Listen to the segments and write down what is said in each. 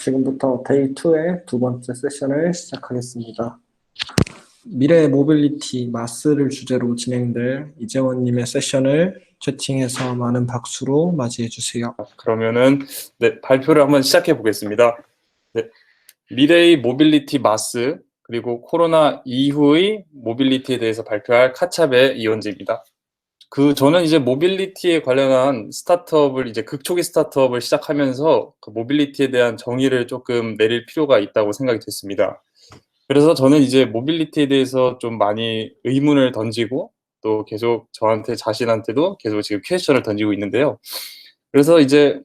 지금부터 데이 2의 두 번째 세션을 시작하겠습니다. 미래의 모빌리티 마스를 주제로 진행될 이재원님의 세션을 채팅에서 많은 박수로 맞이해 주세요. 그러면은 발표를 한번 시작해 보겠습니다. 미래의 모빌리티 마스 그리고 코로나 이후의 모빌리티에 대해서 발표할 카찹의 이원재입니다. 저는 이제 모빌리티에 관련한 스타트업을 이제 극초기 스타트업을 시작하면서 그 모빌리티에 대한 정의를 조금 내릴 필요가 있다고 생각이 됐습니다. 그래서 저는 이제 모빌리티에 대해서 좀 많이 의문을 던지고 또 계속 저한테 자신한테도 계속 지금 퀘스천을 던지고 있는데요. 그래서 이제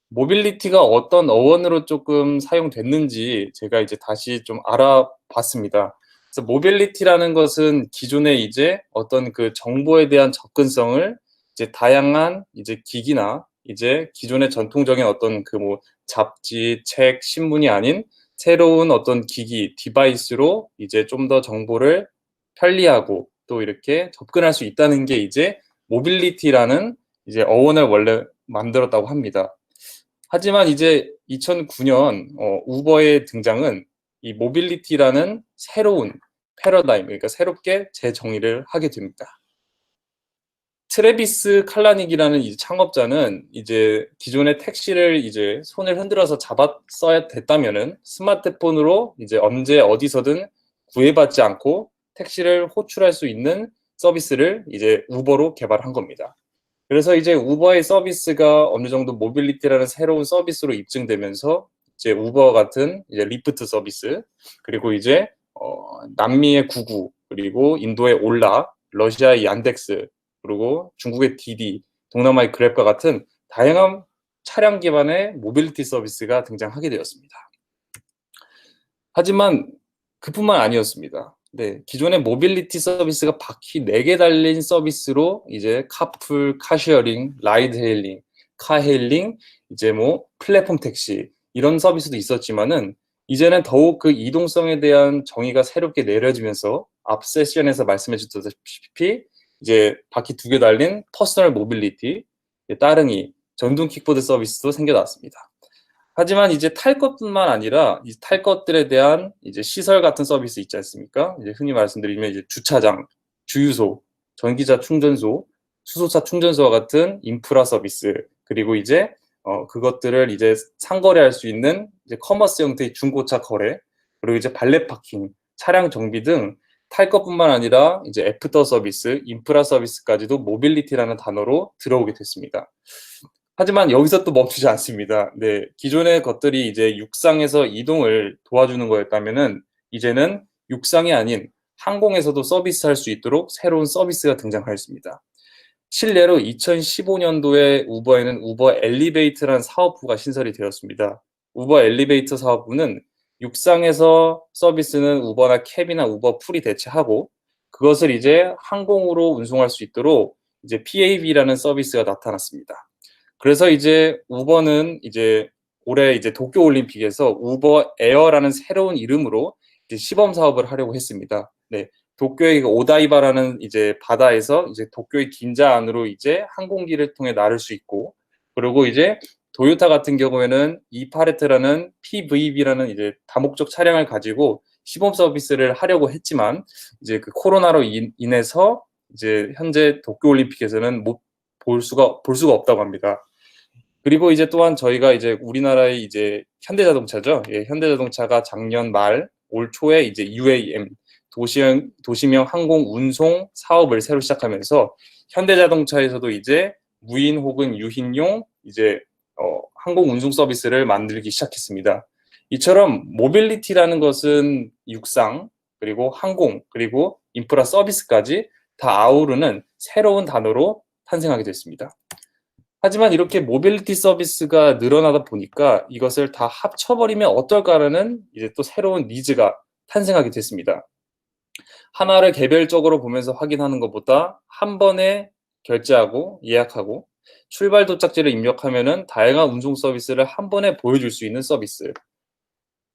모빌리티가 어떤 어원으로 조금 사용됐는지 제가 이제 다시 좀 알아봤습니다. 그래서 모빌리티라는 것은 기존에 이제 어떤 그 정보에 대한 접근성을 이제 다양한 이제 기기나 이제 기존의 전통적인 어떤 그 뭐 잡지, 책, 신문이 아닌 새로운 어떤 기기, 디바이스로 이제 좀 더 정보를 편리하고 또 이렇게 접근할 수 있다는 게 이제 모빌리티라는 이제 어원을 원래 만들었다고 합니다. 하지만 이제 2009년 우버의 등장은 이 모빌리티라는 새로운 패러다임, 그러니까 새롭게 재정의를 하게 됩니다. 트래비스 칼라닉이라는 이 창업자는 이제 기존의 택시를 이제 손을 흔들어서 잡았어야 됐다면은 스마트폰으로 이제 언제 어디서든 구애받지 않고 택시를 호출할 수 있는 서비스를 이제 우버로 개발한 겁니다. 그래서 이제 우버의 서비스가 어느 정도 모빌리티라는 새로운 서비스로 입증되면서 이제 우버 같은 이제 리프트 서비스, 그리고 이제 남미의 구구, 그리고 인도의 올라, 러시아의 얀덱스, 그리고 중국의 디디, 동남아의 그랩과 같은 다양한 차량 기반의 모빌리티 서비스가 등장하게 되었습니다. 하지만 그뿐만 아니었습니다. 네, 기존의 모빌리티 서비스가 바퀴 4개 달린 서비스로 이제 카풀, 카쉐어링, 라이드 헤일링, 카헤일링, 이제 뭐 플랫폼 택시 이런 서비스도 있었지만은 이제는 더욱 그 이동성에 대한 정의가 새롭게 내려지면서 앞 세션에서 말씀해 주셨다시피 이제 바퀴 2개 달린 퍼스널 모빌리티, 따릉이, 전동 킥보드 서비스도 생겨났습니다. 하지만 이제 탈 것뿐만 아니라 이 탈 것들에 대한 이제 시설 같은 서비스 있지 않습니까? 이제 흔히 말씀드리면 이제 주차장, 주유소, 전기차 충전소, 수소차 충전소와 같은 인프라 서비스, 그리고 이제 그것들을 이제 상거래할 수 있는 이제 커머스 형태의 중고차 거래, 그리고 이제 발렛 파킹, 차량 정비 등 탈 것뿐만 아니라 이제 애프터 서비스, 인프라 서비스까지도 모빌리티라는 단어로 들어오게 됐습니다. 하지만 여기서 또 멈추지 않습니다. 네, 기존의 것들이 이제 육상에서 이동을 도와주는 거였다면은 이제는 육상이 아닌 항공에서도 서비스할 수 있도록 새로운 서비스가 등장하였습니다. 실례로 2015년도에 우버에는 우버 엘리베이터라는 사업부가 신설이 되었습니다. 우버 엘리베이터 사업부는 육상에서 서비스는 우버나 캡이나 우버 풀이 대체하고 그것을 이제 항공으로 운송할 수 있도록 이제 PAB라는 서비스가 나타났습니다. 그래서 이제 우버는 이제 올해 이제 도쿄 올림픽에서 우버 에어라는 새로운 이름으로 이제 시범 사업을 하려고 했습니다. 네. 도쿄의 오다이바라는 이제 바다에서 이제 도쿄의 긴자 안으로 이제 항공기를 통해 나를 수 있고, 그리고 이제 도요타 같은 경우에는 이파레트라는 PVB라는 이제 다목적 차량을 가지고 시범 서비스를 하려고 했지만 이제 그 코로나로 인해서 이제 현재 도쿄 올림픽에서는 볼 수가 없다고 합니다. 그리고 이제 또한 저희가 이제 우리나라의 이제 현대자동차죠. 예, 현대자동차가 작년 말, 올 초에 이제 UAM 도시명 항공 운송 사업을 새로 시작하면서 현대자동차에서도 이제 무인 혹은 유인용 이제 항공 운송 서비스를 만들기 시작했습니다. 이처럼 모빌리티라는 것은 육상, 그리고 항공, 그리고 인프라 서비스까지 다 아우르는 새로운 단어로 탄생하게 됐습니다. 하지만 이렇게 모빌리티 서비스가 늘어나다 보니까 이것을 다 합쳐버리면 어떨까라는 이제 또 새로운 니즈가 탄생하게 됐습니다. 하나를 개별적으로 보면서 확인하는 것보다 한 번에 결제하고 예약하고 출발 도착지를 입력하면은 다양한 운송 서비스를 한 번에 보여줄 수 있는 서비스.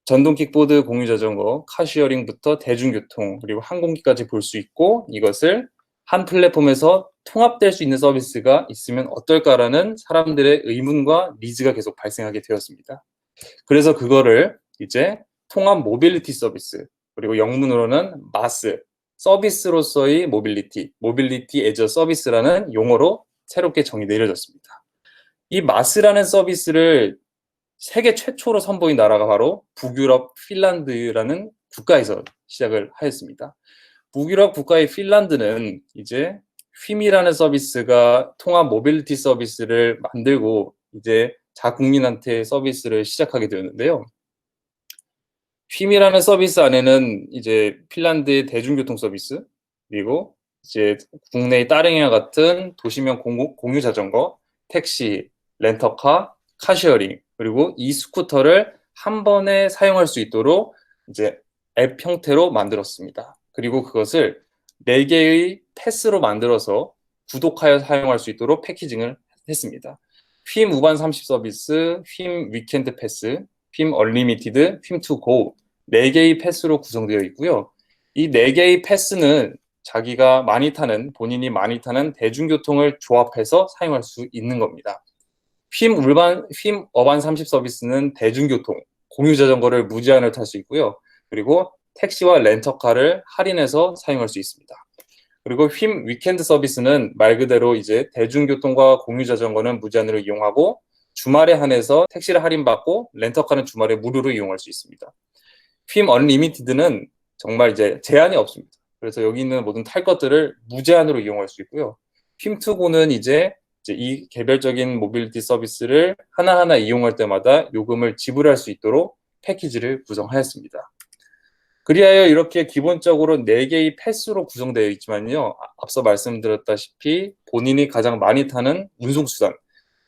전동 킥보드, 공유 자전거, 카시어링부터 대중교통, 그리고 항공기까지 볼 수 있고 이것을 한 플랫폼에서 통합될 수 있는 서비스가 있으면 어떨까라는 사람들의 의문과 니즈가 계속 발생하게 되었습니다. 그래서 그거를 이제 통합 모빌리티 서비스, 그리고 영문으로는 마스, 서비스로서의 모빌리티 애저 서비스라는 용어로 새롭게 정의 내려졌습니다. 이 마스라는 서비스를 세계 최초로 선보인 나라가 바로 북유럽 핀란드라는 국가에서 시작을 하였습니다. 북유럽 국가의 핀란드는 이제 휨이라는 서비스가 통합 모빌리티 서비스를 만들고 이제 자국민한테 서비스를 시작하게 되었는데요. 휨이라는 서비스 안에는 이제 핀란드의 대중교통 서비스, 그리고 이제 국내의 따릉이와 같은 도시명 공유 자전거, 택시, 렌터카, 카쉐어링, 그리고 이 스쿠터를 한 번에 사용할 수 있도록 이제 앱 형태로 만들었습니다. 그리고 그것을 4개의 패스로 만들어서 구독하여 사용할 수 있도록 패키징을 했습니다. 휨 우반 30 서비스, 휨 위켄드 패스, 휨 얼리미티드, 휨 투 고 4개의 패스로 구성되어 있고요. 이 4개의 패스는 자기가 본인이 많이 타는 대중교통을 조합해서 사용할 수 있는 겁니다. 휨 어반 30 서비스는 대중교통, 공유자전거를 무제한으로 탈 수 있고요. 그리고 택시와 렌터카를 할인해서 사용할 수 있습니다. 그리고 휨 위켄드 서비스는 말 그대로 이제 대중교통과 공유자전거는 무제한으로 이용하고 주말에 한해서 택시를 할인받고 렌터카는 주말에 무료로 이용할 수 있습니다. 휨 언리미티드는 정말 이제 제한이 없습니다. 그래서 여기 있는 모든 탈 것들을 무제한으로 이용할 수 있고요. 휨 투고는 이제 이 개별적인 모빌리티 서비스를 하나하나 이용할 때마다 요금을 지불할 수 있도록 패키지를 구성하였습니다. 그리하여 이렇게 기본적으로 4개의 패스로 구성되어 있지만요. 앞서 말씀드렸다시피 본인이 가장 많이 타는 운송수단,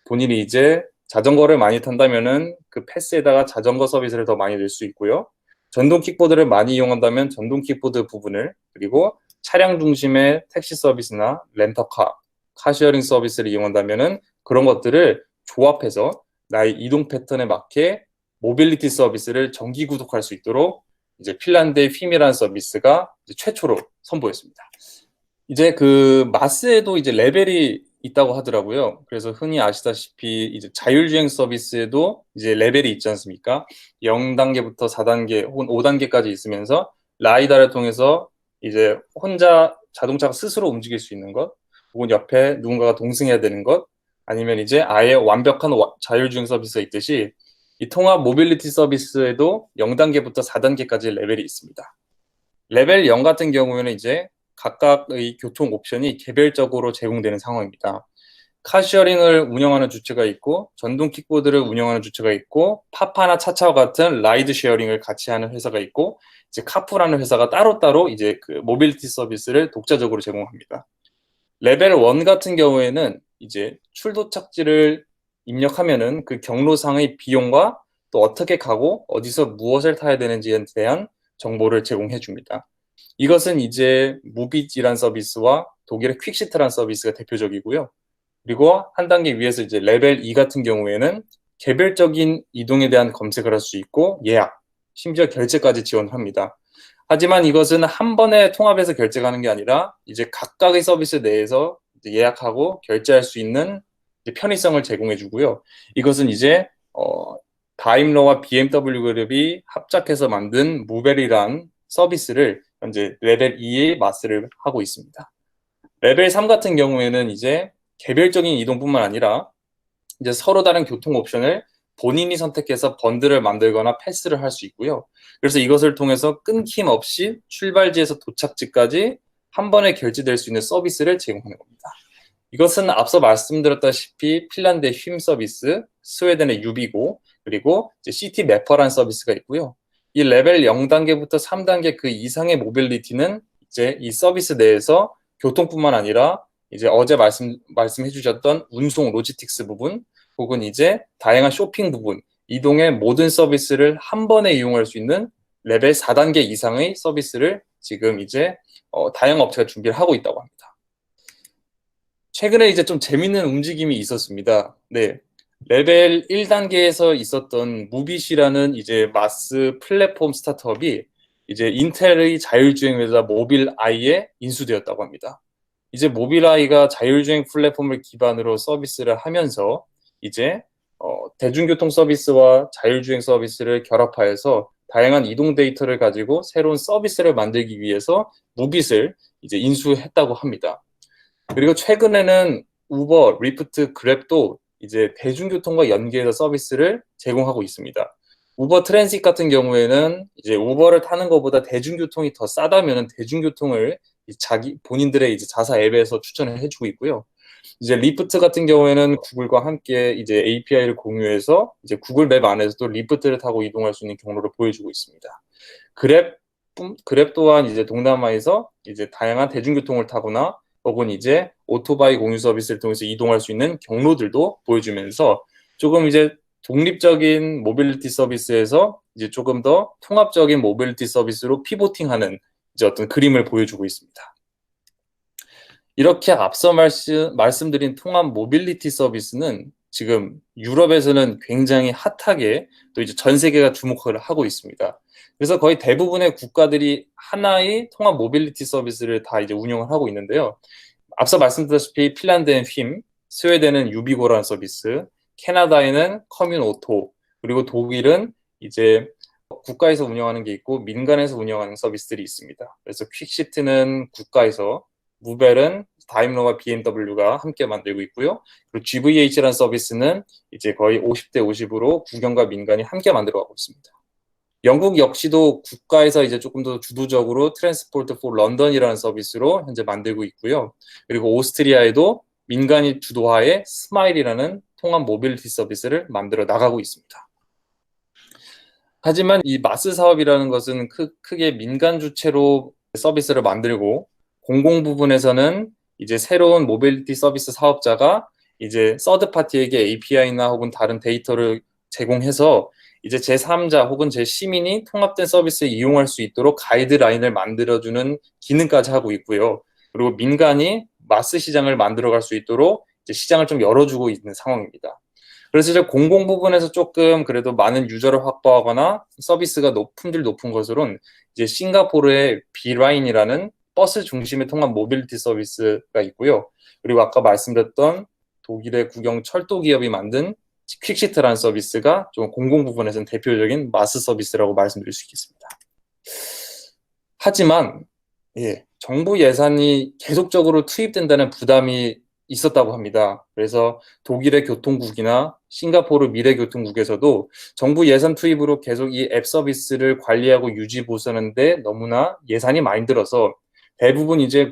본인이 이제 자전거를 많이 탄다면은 그 패스에다가 자전거 서비스를 더 많이 넣을 수 있고요. 전동 킥보드를 많이 이용한다면 전동 킥보드 부분을, 그리고 차량 중심의 택시 서비스나 렌터카, 카시어링 서비스를 이용한다면은 그런 것들을 조합해서 나의 이동 패턴에 맞게 모빌리티 서비스를 정기 구독할 수 있도록 이제 핀란드의 휨이라는 서비스가 이제 최초로 선보였습니다. 이제 그 마스에도 이제 레벨이 있다고 하더라고요. 그래서 흔히 아시다시피 이제 자율주행 서비스에도 이제 레벨이 있지 않습니까? 0단계부터 4단계 혹은 5단계까지 있으면서 라이다를 통해서 이제 혼자 자동차가 스스로 움직일 수 있는 것, 혹은 옆에 누군가가 동승해야 되는 것, 아니면 이제 아예 완벽한 자율주행 서비스가 있듯이 이 통합 모빌리티 서비스에도 0단계부터 4단계까지 레벨이 있습니다. 레벨 0 같은 경우에는 이제 각각의 교통 옵션이 개별적으로 제공되는 상황입니다. 카시어링을 운영하는 주체가 있고, 전동 킥보드를 운영하는 주체가 있고, 파파나 차차와 같은 라이드 쉐어링을 같이 하는 회사가 있고, 이제 카푸라는 회사가 따로따로 이제 그 모빌리티 서비스를 독자적으로 제공합니다. 레벨 1 같은 경우에는 이제 출도착지를 입력하면은 그 경로상의 비용과 또 어떻게 가고 어디서 무엇을 타야 되는지에 대한 정보를 제공해 줍니다. 이것은 이제 무비지란 서비스와 독일의 퀵시트란 서비스가 대표적이고요. 그리고 한 단계 위에서 이제 레벨 2 같은 경우에는 개별적인 이동에 대한 검색을 할 수 있고 예약, 심지어 결제까지 지원합니다. 하지만 이것은 한 번에 통합해서 결제가 하는 게 아니라 이제 각각의 서비스 내에서 이제 예약하고 결제할 수 있는 이제 편의성을 제공해 주고요. 이것은 이제 다임러와 BMW 그룹이 합작해서 만든 무벨이란 서비스를 현재 레벨 2의 마스를 하고 있습니다. 레벨 3 같은 경우에는 이제 개별적인 이동뿐만 아니라 이제 서로 다른 교통 옵션을 본인이 선택해서 번들을 만들거나 패스를 할 수 있고요. 그래서 이것을 통해서 끊김없이 출발지에서 도착지까지 한 번에 결제될 수 있는 서비스를 제공하는 겁니다. 이것은 앞서 말씀드렸다시피 핀란드의 휨 서비스, 스웨덴의 유비고, 그리고 이제 시티 매퍼라는 서비스가 있고요. 이 레벨 0단계부터 3단계 그 이상의 모빌리티는 이제 이 서비스 내에서 교통뿐만 아니라 이제 어제 말씀해 주셨던 운송 로지스틱스 부분, 혹은 이제 다양한 쇼핑 부분, 이동의 모든 서비스를 한 번에 이용할 수 있는 레벨 4단계 이상의 서비스를 지금 이제 다양한 업체가 준비를 하고 있다고 합니다. 최근에 이제 좀 재밌는 움직임이 있었습니다. 네. 레벨 1단계에서 있었던 무빗이라는 이제 마스 플랫폼 스타트업이 이제 인텔의 자율주행 회사 모빌아이에 인수되었다고 합니다. 이제 모빌아이가 자율주행 플랫폼을 기반으로 서비스를 하면서 이제 대중교통 서비스와 자율주행 서비스를 결합하여서 다양한 이동 데이터를 가지고 새로운 서비스를 만들기 위해서 무빗을 이제 인수했다고 합니다. 그리고 최근에는 우버, 리프트, 그랩도 이제 대중교통과 연계해서 서비스를 제공하고 있습니다. 우버 트랜sit 같은 경우에는 이제 우버를 타는 것보다 대중교통이 더 싸다면 대중교통을 본인들의 이제 자사 앱에서 추천을 해주고 있고요. 이제 리프트 같은 경우에는 구글과 함께 이제 API를 공유해서 이제 구글 맵 안에서도 리프트를 타고 이동할 수 있는 경로를 보여주고 있습니다. 그랩 또한 이제 동남아에서 이제 다양한 대중교통을 타거나 혹은 이제 오토바이 공유 서비스를 통해서 이동할 수 있는 경로들도 보여주면서 조금 이제 독립적인 모빌리티 서비스에서 이제 조금 더 통합적인 모빌리티 서비스로 피보팅하는 이제 어떤 그림을 보여주고 있습니다. 이렇게 앞서 말씀드린 통합 모빌리티 서비스는 지금 유럽에서는 굉장히 핫하게 또 이제 전 세계가 주목을 하고 있습니다. 그래서 거의 대부분의 국가들이 하나의 통합 모빌리티 서비스를 다 이제 운영을 하고 있는데요. 앞서 말씀드렸다시피 핀란드는 휨, 스웨덴은 유비고라는 서비스, 캐나다에는 커뮌 오토, 그리고 독일은 이제 국가에서 운영하는 게 있고 민간에서 운영하는 서비스들이 있습니다. 그래서 퀵시트는 국가에서, 무벨은 다임러와 BMW가 함께 만들고 있고요. 그리고 GVH라는 서비스는 이제 거의 50대 50으로 국영과 민간이 함께 만들어가고 있습니다. 영국 역시도 국가에서 이제 조금 더 주도적으로 트랜스포트 포 런던이라는 서비스로 현재 만들고 있고요. 그리고 오스트리아에도 민간이 주도하에 스마일이라는 통합 모빌리티 서비스를 만들어 나가고 있습니다. 하지만 이 마스 사업이라는 것은 크게 민간 주체로 서비스를 만들고 공공 부분에서는 이제 새로운 모빌리티 서비스 사업자가 이제 서드 파티에게 API나 혹은 다른 데이터를 제공해서 이제 제3자 혹은 제 시민이 통합된 서비스를 이용할 수 있도록 가이드라인을 만들어주는 기능까지 하고 있고요. 그리고 민간이 마스 시장을 만들어갈 수 있도록 이제 시장을 좀 열어주고 있는 상황입니다. 그래서 이제 공공 부분에서 조금 그래도 많은 유저를 확보하거나 서비스가 품질 높은 것으로는 이제 싱가포르의 비라인이라는 버스 중심의 통합 모빌리티 서비스가 있고요. 그리고 아까 말씀드렸던 독일의 국영 철도 기업이 만든 퀵시트라는 서비스가 좀 공공 부분에서는 대표적인 마스 서비스라고 말씀드릴 수 있겠습니다. 하지만 정부 예산이 계속적으로 투입된다는 부담이 있었다고 합니다. 그래서 독일의 교통국이나 싱가포르 미래교통국에서도 정부 예산 투입으로 계속 이 앱 서비스를 관리하고 유지 보수하는데 너무나 예산이 많이 들어서 대부분 이제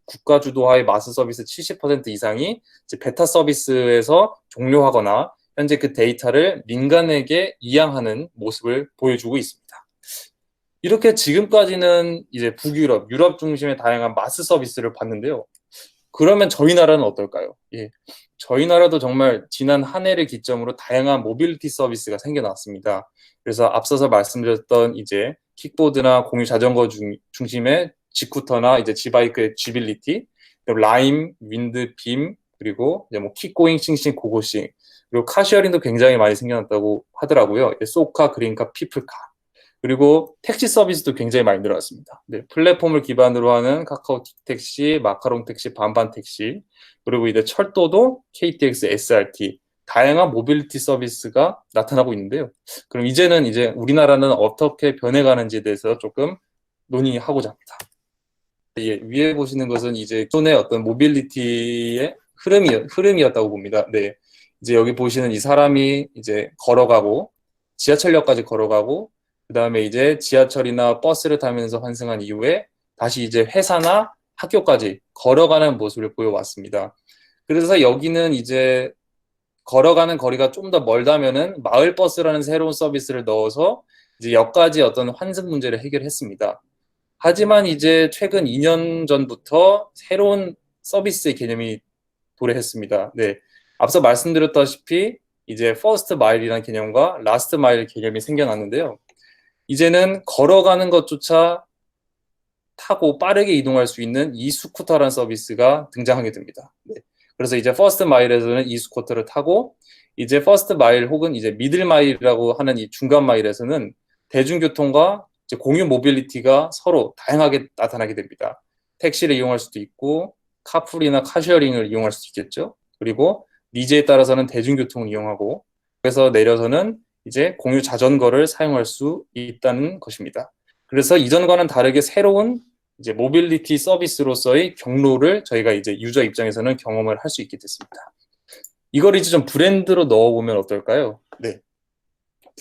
국가 주도하의 마스 서비스 70% 이상이 이제 베타 서비스에서 종료하거나 현재 그 데이터를 민간에게 이양하는 모습을 보여주고 있습니다. 이렇게 지금까지는 이제 북유럽, 유럽 중심의 다양한 마스 서비스를 봤는데요. 그러면 저희 나라는 어떨까요? 저희 나라도 정말 지난 한 해를 기점으로 다양한 모빌리티 서비스가 생겨났습니다. 그래서 앞서서 말씀드렸던 이제 킥보드나 공유 자전거 중심의 지쿠터나 이제 지바이크의 지빌리티, 라임, 윈드, 빔, 그리고 이제 뭐 킥고잉, 싱싱, 고고싱, 그리고 카시어링도 굉장히 많이 생겨났다고 하더라고요. 소카, 그린카, 피플카. 그리고 택시 서비스도 굉장히 많이 늘어났습니다. 플랫폼을 기반으로 하는 카카오 택시, 마카롱 택시, 반반 택시, 그리고 이제 철도도 KTX, SRT, 다양한 모빌리티 서비스가 나타나고 있는데요. 그럼 이제는 이제 우리나라는 어떻게 변해가는지에 대해서 조금 논의하고자 합니다. 위에 보시는 것은 이제 기존의 어떤 모빌리티의 흐름이었다고 봅니다. 이제 여기 보시는 이 사람이 이제 걸어가고 지하철역까지 걸어가고 그 다음에 이제 지하철이나 버스를 타면서 환승한 이후에 다시 이제 회사나 학교까지 걸어가는 모습을 보여왔습니다. 그래서 여기는 이제 걸어가는 거리가 좀 더 멀다면은 마을버스라는 새로운 서비스를 넣어서 이제 역까지 어떤 환승 문제를 해결했습니다. 하지만 이제 최근 2년 전부터 새로운 서비스의 개념이 도래했습니다. 앞서 말씀드렸다시피 이제 퍼스트 마일이라는 개념과 라스트 마일 개념이 생겨났는데요. 이제는 걸어가는 것조차 타고 빠르게 이동할 수 있는 이스쿠터라는 서비스가 등장하게 됩니다. 그래서 이제 퍼스트 마일에서는 이스쿠터를 타고 이제 퍼스트 마일 혹은 이제 미들 마일이라고 하는 이 중간 마일에서는 대중교통과 이제 공유 모빌리티가 서로 다양하게 나타나게 됩니다. 택시를 이용할 수도 있고 카풀이나 카쉐어링을 이용할 수도 있겠죠. 그리고 니즈에 따라서는 대중교통을 이용하고 역에서 내려서는 이제 공유 자전거를 사용할 수 있다는 것입니다. 그래서 이전과는 다르게 새로운 이제 모빌리티 서비스로서의 경로를 저희가 이제 유저 입장에서는 경험을 할 수 있게 됐습니다. 이걸 이제 좀 브랜드로 넣어보면 어떨까요? 네.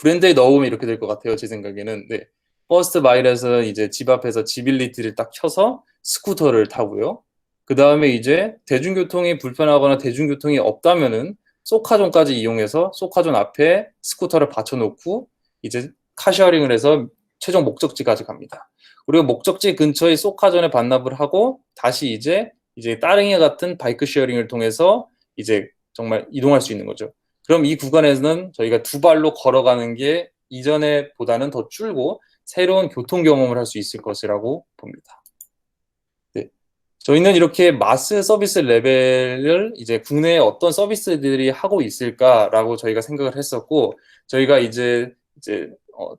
브랜드에 넣어보면 이렇게 될 것 같아요. 제 생각에는. 네. 퍼스트 마일에서 이제 집 앞에서 지빌리티를 딱 켜서 스쿠터를 타고요. 그 다음에 이제 대중교통이 불편하거나 대중교통이 없다면은 소카존까지 이용해서 소카존 앞에 스쿠터를 받쳐놓고 이제 카쉐어링을 해서 최종 목적지까지 갑니다. 그리고 목적지 근처의 소카존에 반납을 하고 다시 이제 따릉이 같은 바이크 쉐어링을 통해서 이제 정말 이동할 수 있는 거죠. 그럼 이 구간에서는 저희가 두 발로 걸어가는 게 이전에 보다는 더 줄고 새로운 교통 경험을 할 수 있을 것이라고 봅니다. 네. 저희는 이렇게 마스 서비스 레벨을 이제 국내에 어떤 서비스들이 하고 있을까라고 저희가 생각을 했었고, 저희가 이제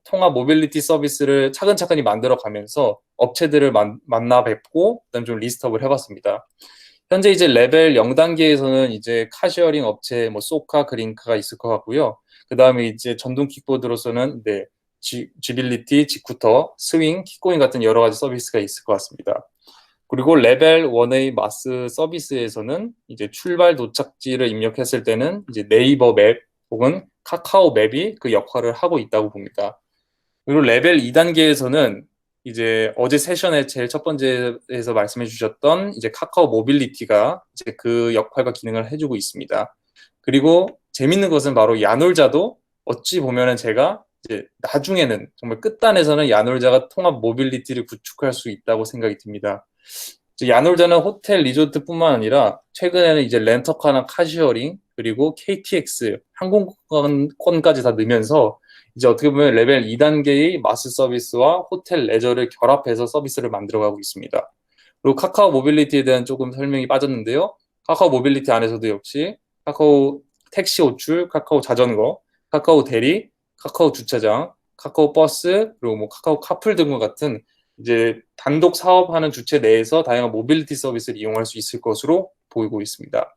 통합 모빌리티 서비스를 차근차근히 만들어 가면서 업체들을 만나 뵙고, 그다음 좀 리스트업을 해봤습니다. 현재 이제 레벨 0단계에서는 이제 카쉐어링 업체, 뭐 소카, 그린카가 있을 것 같고요. 그 다음에 이제 전동 킥보드로서는 네, 지빌리티, 지쿠터, 스윙, 킥고잉 같은 여러 가지 서비스가 있을 것 같습니다. 그리고 레벨 1의 마스 서비스에서는 이제 출발 도착지를 입력했을 때는 이제 네이버 맵 혹은 카카오 맵이 그 역할을 하고 있다고 봅니다. 그리고 레벨 2단계에서는 이제 어제 세션의 제일 첫 번째에서 말씀해 주셨던 이제 카카오 모빌리티가 이제 그 역할과 기능을 해주고 있습니다. 그리고 재밌는 것은 바로 야놀자도 어찌 보면은 제가 이제 나중에는 정말 끝단에서는 야놀자가 통합 모빌리티를 구축할 수 있다고 생각이 듭니다. 야놀자는 호텔 리조트뿐만 아니라 최근에는 이제 렌터카나 카시어링 그리고 KTX 항공권까지 다 넣으면서 이제 어떻게 보면 레벨 2단계의 마스 서비스와 호텔 레저를 결합해서 서비스를 만들어가고 있습니다. 그리고 카카오 모빌리티에 대한 조금 설명이 빠졌는데요. 카카오 모빌리티 안에서도 역시 카카오 택시 호출, 카카오 자전거, 카카오 대리, 카카오 주차장, 카카오 버스, 그리고 뭐 카카오 카풀 등과 같은 이제 단독 사업하는 주체 내에서 다양한 모빌리티 서비스를 이용할 수 있을 것으로 보이고 있습니다.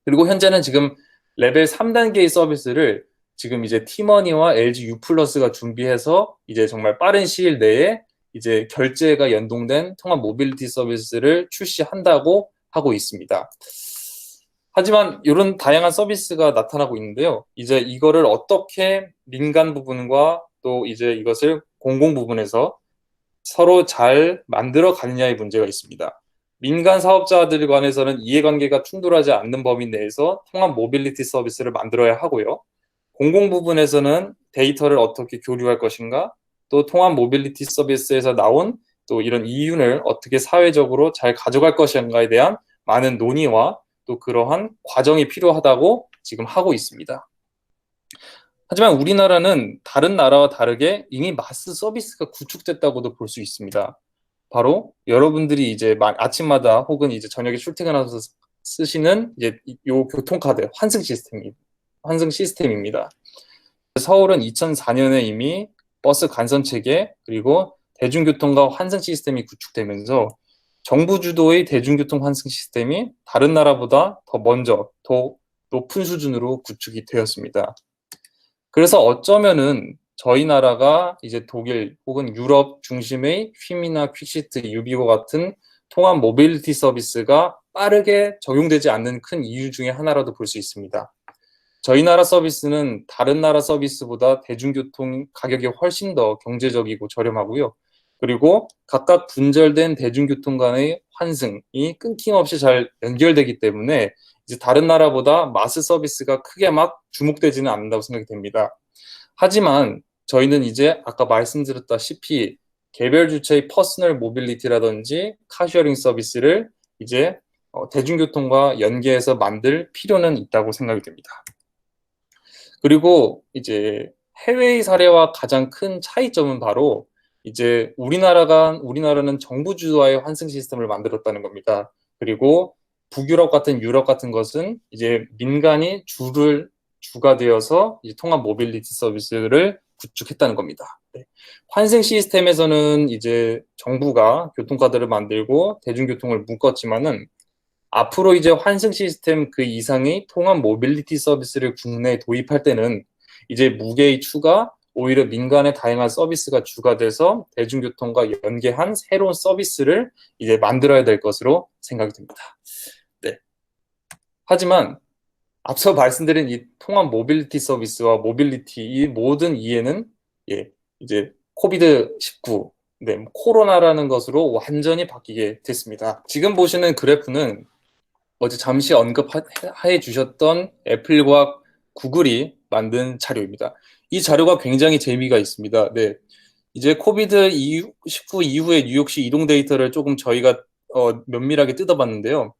그리고 현재는 지금 레벨 3단계의 서비스를 지금 이제 티머니와 LG U+가 준비해서 이제 정말 빠른 시일 내에 이제 결제가 연동된 통합 모빌리티 서비스를 출시한다고 하고 있습니다. 하지만 이런 다양한 서비스가 나타나고 있는데요. 이제 이거를 어떻게 민간 부분과 또 이제 이것을 공공 부분에서 서로 잘 만들어 가느냐의 문제가 있습니다. 민간 사업자들 간에서는 이해관계가 충돌하지 않는 범위 내에서 통합 모빌리티 서비스를 만들어야 하고요. 공공 부분에서는 데이터를 어떻게 교류할 것인가, 또 통합 모빌리티 서비스에서 나온 또 이런 이윤을 어떻게 사회적으로 잘 가져갈 것인가에 대한 많은 논의와 또 그러한 과정이 필요하다고 지금 하고 있습니다. 하지만 우리나라는 다른 나라와 다르게 이미 마스 서비스가 구축됐다고도 볼 수 있습니다. 바로 여러분들이 이제 아침마다 혹은 이제 저녁에 출퇴근하면서 쓰시는 이제 요 교통카드 환승 시스템입니다. 서울은 2004년에 이미 버스 간선 체계 그리고 대중교통과 환승 시스템이 구축되면서 정부 주도의 대중교통 환승 시스템이 다른 나라보다 더 먼저 더 높은 수준으로 구축이 되었습니다. 그래서 어쩌면은 저희 나라가 이제 독일 혹은 유럽 중심의 휨이나 퀵시트, 유비고 같은 통합 모빌리티 서비스가 빠르게 적용되지 않는 큰 이유 중에 하나라도 볼 수 있습니다. 저희 나라 서비스는 다른 나라 서비스보다 대중교통 가격이 훨씬 더 경제적이고 저렴하고요. 그리고 각각 분절된 대중교통 간의 환승이 끊김없이 잘 연결되기 때문에 이제 다른 나라보다 마스 서비스가 크게 막 주목되지는 않는다고 생각이 됩니다. 하지만 저희는 이제 아까 말씀드렸다시피 개별 주체의 퍼스널 모빌리티라든지 카쉐어링 서비스를 이제 대중교통과 연계해서 만들 필요는 있다고 생각이 됩니다. 그리고 이제 해외의 사례와 가장 큰 차이점은 바로 이제 우리나라는 정부 주도의 환승 시스템을 만들었다는 겁니다. 그리고 북유럽 같은 유럽 같은 것은 이제 민간이 주가 되어서 이제 통합 모빌리티 서비스를 구축했다는 겁니다. 네. 환승 시스템에서는 이제 정부가 교통카드를 만들고 대중교통을 묶었지만은 앞으로 이제 환승 시스템 그 이상의 통합 모빌리티 서비스를 국내에 도입할 때는 이제 무게의 추가, 오히려 민간의 다양한 서비스가 추가돼서 대중교통과 연계한 새로운 서비스를 이제 만들어야 될 것으로 생각이 듭니다. 네. 하지만 앞서 말씀드린 이 통합 모빌리티 서비스와 모빌리티 이 모든 이해는 이제 코비드-19, 코로나라는 것으로 완전히 바뀌게 됐습니다. 지금 보시는 그래프는 어제 잠시 언급해 주셨던 애플과 구글이 만든 자료입니다. 이 자료가 굉장히 재미가 있습니다. 네. 이제 코비드-19 이후에 뉴욕시 이동 데이터를 조금 저희가 면밀하게 뜯어봤는데요.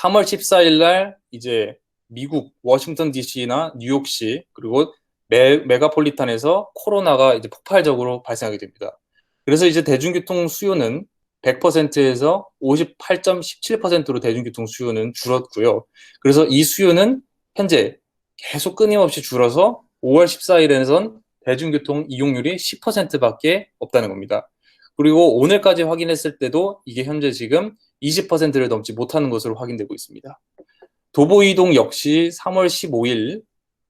3월 14일 날 이제 미국 워싱턴 DC나 뉴욕시 그리고 메가폴리탄에서 코로나가 이제 폭발적으로 발생하게 됩니다. 그래서 이제 대중교통 수요는 100%에서 58.17%로 대중교통 수요는 줄었고요. 그래서 이 수요는 현재 계속 끊임없이 줄어서 5월 14일에는 대중교통 이용률이 10%밖에 없다는 겁니다. 그리고 오늘까지 확인했을 때도 이게 현재 지금 20%를 넘지 못하는 것으로 확인되고 있습니다. 도보 이동 역시 3월 15일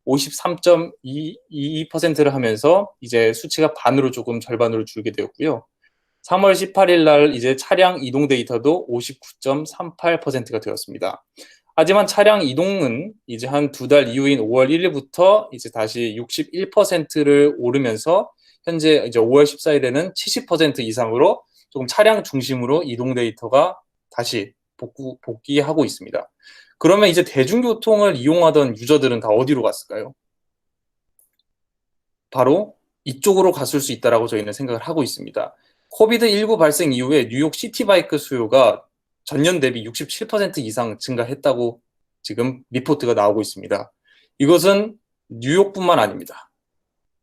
53.22%를 하면서 이제 수치가 조금 절반으로 줄게 되었고요. 3월 18일 날 이제 차량 이동 데이터도 59.38%가 되었습니다. 하지만 차량 이동은 이제 한 2달 이후인 5월 1일부터 이제 다시 61%를 오르면서 현재 이제 5월 14일에는 70% 이상으로 조금 차량 중심으로 이동 데이터가 다시 복귀하고 있습니다. 그러면 이제 대중교통을 이용하던 유저들은 다 어디로 갔을까요? 바로 이쪽으로 갔을 수 있다라고 저희는 생각을 하고 있습니다. 코비드-19 발생 이후에 뉴욕 시티바이크 수요가 전년 대비 67% 이상 증가했다고 지금 리포트가 나오고 있습니다. 이것은 뉴욕뿐만 아닙니다.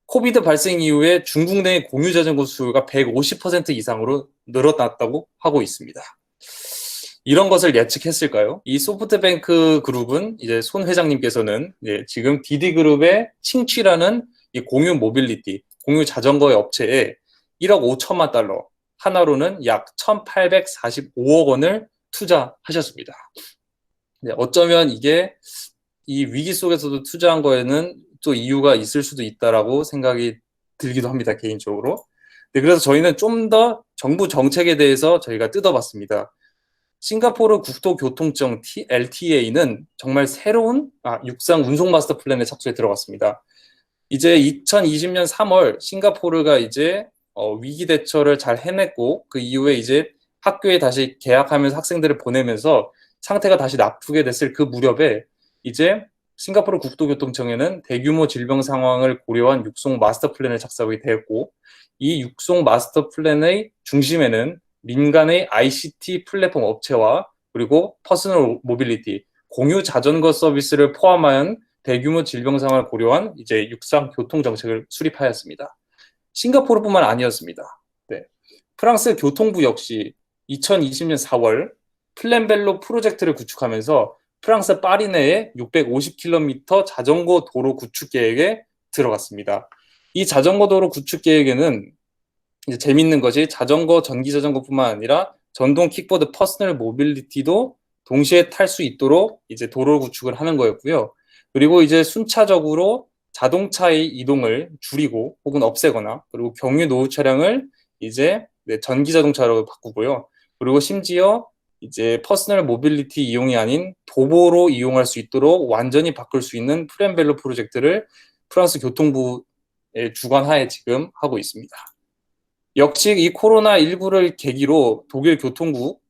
코비드 발생 이후에 중국 내 공유 자전거 수요가 150% 이상으로 늘어났다고 하고 있습니다. 이런 것을 예측했을까요? 이 소프트뱅크 그룹은 이제 손 회장님께서는 지금 디디그룹의 칭취라는 이 공유 모빌리티, 공유 자전거 업체에 1억 5천만 달러, 하나로는 약 1,845억 원을 투자하셨습니다. 어쩌면 이게 이 위기 속에서도 투자한 거에는 또 이유가 있을 수도 있다라고 생각이 들기도 합니다, 개인적으로. 그래서 저희는 좀 더 정부 정책에 대해서 저희가 뜯어봤습니다. 싱가포르 국토교통청 LTA는 정말 새로운 육상 운송 마스터 플랜에 착수해 들어갔습니다. 이제 2020년 3월 싱가포르가 이제 위기 대처를 잘 해냈고 그 이후에 이제 학교에 다시 개학하면서 학생들을 보내면서 상태가 다시 나쁘게 됐을 그 무렵에 이제 싱가포르 국토교통청에는 대규모 질병 상황을 고려한 육송 마스터 플랜을 작성하게 되었고 이 육송 마스터 플랜의 중심에는 민간의 ICT 플랫폼 업체와 그리고 퍼스널 모빌리티, 공유 자전거 서비스를 포함한 대규모 질병 상황을 고려한 이제 육상 교통 정책을 수립하였습니다. 싱가포르뿐만 아니었습니다. 프랑스 교통부 역시 2020년 4월 플랜벨로 프로젝트를 구축하면서 프랑스 파리 내에 650km 자전거 도로 구축 계획에 들어갔습니다. 이 자전거 도로 구축 계획에는 이제 재밌는 것이 자전거, 전기 자전거뿐만 아니라 전동 킥보드 퍼스널 모빌리티도 동시에 탈 수 있도록 이제 도로 구축을 하는 거였고요. 그리고 이제 순차적으로 자동차의 이동을 줄이고 혹은 없애거나 그리고 경유 노후 차량을 이제 전기 자동차로 바꾸고요. 그리고 심지어 이제 퍼스널 모빌리티 이용이 아닌 도보로 이용할 수 있도록 완전히 바꿀 수 있는 프렌벨로 프로젝트를 프랑스 교통부의 주관하에 지금 하고 있습니다. 역시 이 코로나19를 계기로 독일 교통국,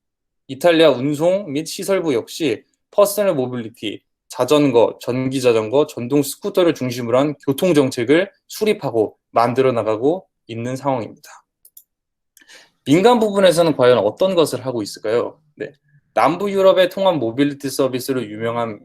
이탈리아 운송 및 시설부 역시 퍼스널 모빌리티, 자전거, 전기 자전거, 전동 스쿠터를 중심으로 한 교통 정책을 수립하고 만들어 나가고 있는 상황입니다. 민간 부분에서는 과연 어떤 것을 하고 있을까요? 남부 유럽의 통합 모빌리티 서비스로 유명한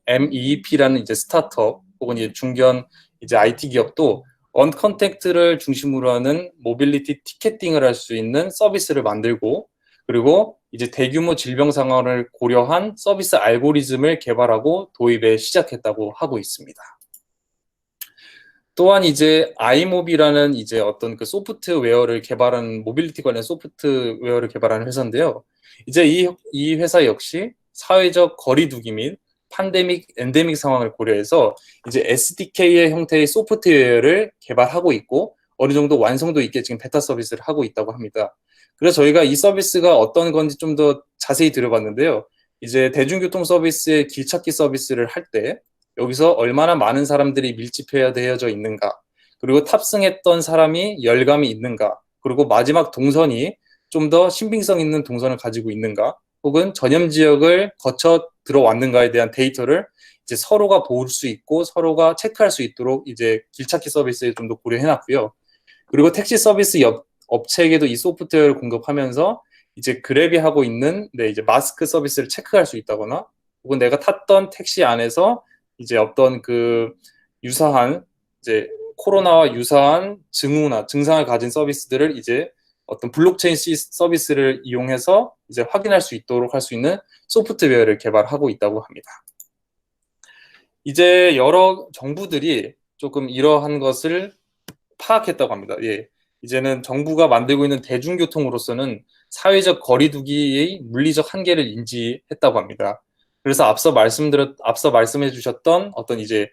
MEP라는 이제 스타트업 혹은 이제 중견 이제 IT 기업도 언컨택트를 중심으로 하는 모빌리티 티켓팅을 할 수 있는 서비스를 만들고 그리고 이제 대규모 질병 상황을 고려한 서비스 알고리즘을 개발하고 도입에 시작했다고 하고 있습니다. 또한 이제 아이모비라는 이제 어떤 그 소프트웨어를 개발한 모빌리티 관련 소프트웨어를 개발하는 회사인데요. 이제 이 회사 역시 사회적 거리두기 및 팬데믹, 엔데믹 상황을 고려해서 이제 SDK의 형태의 소프트웨어를 개발하고 있고 어느 정도 완성도 있게 지금 베타 서비스를 하고 있다고 합니다. 그래서 저희가 이 서비스가 어떤 건지 좀 더 자세히 들어봤는데요. 이제 대중교통 서비스의 길찾기 서비스를 할 때 여기서 얼마나 많은 사람들이 밀집해야 되어져 있는가, 그리고 탑승했던 사람이 열감이 있는가, 그리고 마지막 동선이 좀 더 신빙성 있는 동선을 가지고 있는가, 혹은 전염 지역을 거쳐 들어왔는가에 대한 데이터를 이제 서로가 볼 수 있고 서로가 체크할 수 있도록 이제 길찾기 서비스에 좀 더 고려해놨고요. 그리고 택시 서비스 업체에게도 이 소프트웨어를 공급하면서 이제 그랩이 하고 있는 이제 마스크 서비스를 체크할 수 있다거나, 혹은 내가 탔던 택시 안에서 이제 어떤 그 유사한 이제 코로나와 유사한 증후나 증상을 가진 서비스들을 이제 어떤 블록체인 서비스를 이용해서 이제 확인할 수 있도록 할 수 있는 소프트웨어를 개발하고 있다고 합니다. 이제 여러 정부들이 조금 이러한 것을 파악했다고 합니다. 예. 이제는 정부가 만들고 있는 대중교통으로서는 사회적 거리두기의 물리적 한계를 인지했다고 합니다. 그래서 앞서 말씀해 주셨던 어떤 이제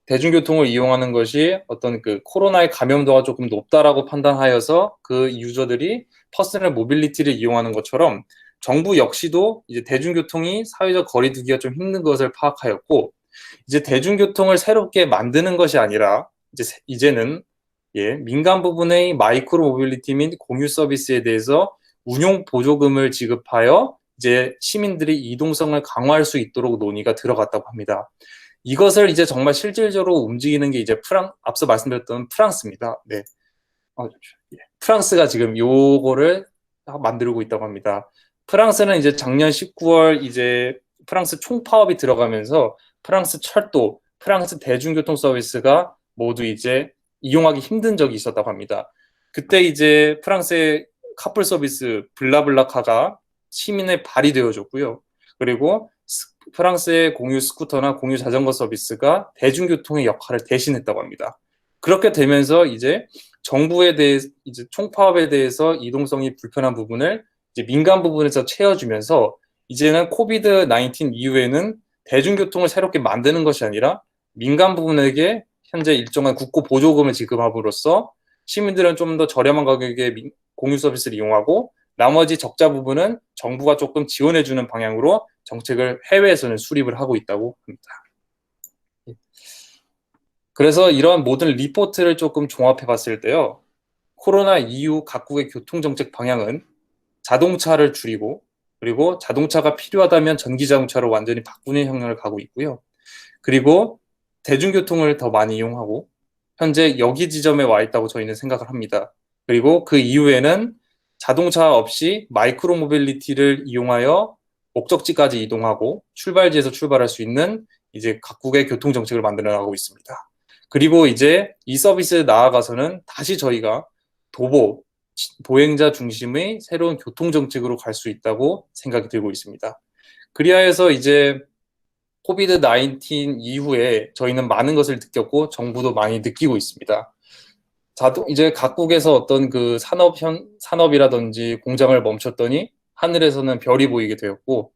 대중교통을 이용하는 것이 어떤 그 코로나의 감염도가 조금 높다라고 판단하여서 그 유저들이 퍼스널 모빌리티를 이용하는 것처럼 정부 역시도 이제 대중교통이 사회적 거리두기가 좀 힘든 것을 파악하였고, 이제 대중교통을 새롭게 만드는 것이 아니라 이제는 민간 부분의 마이크로 모빌리티 및 공유 서비스에 대해서 운용 보조금을 지급하여 이제 시민들이 이동성을 강화할 수 있도록 논의가 들어갔다고 합니다. 이것을 이제 정말 실질적으로 움직이는 게 이제 앞서 말씀드렸던 프랑스입니다. 네. 프랑스가 지금 요거를 만들고 있다고 합니다. 프랑스는 이제 작년 19월 이제 프랑스 총파업이 들어가면서 프랑스 철도, 프랑스 대중교통 서비스가 모두 이제 이용하기 힘든 적이 있었다고 합니다. 그때 이제 프랑스의 카풀 서비스 블라블라카가 시민의 발이 되어줬고요. 그리고 프랑스의 공유 스쿠터나 공유 자전거 서비스가 대중교통의 역할을 대신했다고 합니다. 그렇게 되면서 이제 정부에 대해 이제 총파업에 대해서 이동성이 불편한 부분을 이제 민간 부분에서 채워주면서 이제는 코비드 19 이후에는 대중교통을 새롭게 만드는 것이 아니라 민간 부분에게 현재 일정한 국고 보조금을 지급함으로써 시민들은 좀 더 저렴한 가격에 공유 서비스를 이용하고 나머지 적자 부분은 정부가 조금 지원해주는 방향으로 정책을 해외에서는 수립을 하고 있다고 합니다. 그래서 이러한 모든 리포트를 조금 종합해 봤을 때요. 코로나 이후 각국의 교통정책 방향은 자동차를 줄이고, 그리고 자동차가 필요하다면 전기자동차로 완전히 바꾸는 형향을 가고 있고요. 그리고 대중교통을 더 많이 이용하고 현재 여기 지점에 와 있다고 저희는 생각을 합니다. 그리고 그 이후에는 자동차 없이 마이크로 모빌리티를 이용하여 목적지까지 이동하고 출발지에서 출발할 수 있는 이제 각국의 교통 정책을 만들어 나가고 있습니다. 그리고 이제 이 서비스에 나아가서는 다시 저희가 보행자 중심의 새로운 교통 정책으로 갈 수 있다고 생각이 들고 있습니다. 그리하여서 이제 코비드 19 이후에 저희는 많은 것을 느꼈고 정부도 많이 느끼고 있습니다. 이제 각국에서 어떤 그 산업이라든지 공장을 멈췄더니 하늘에서는 별이 보이게 되었고,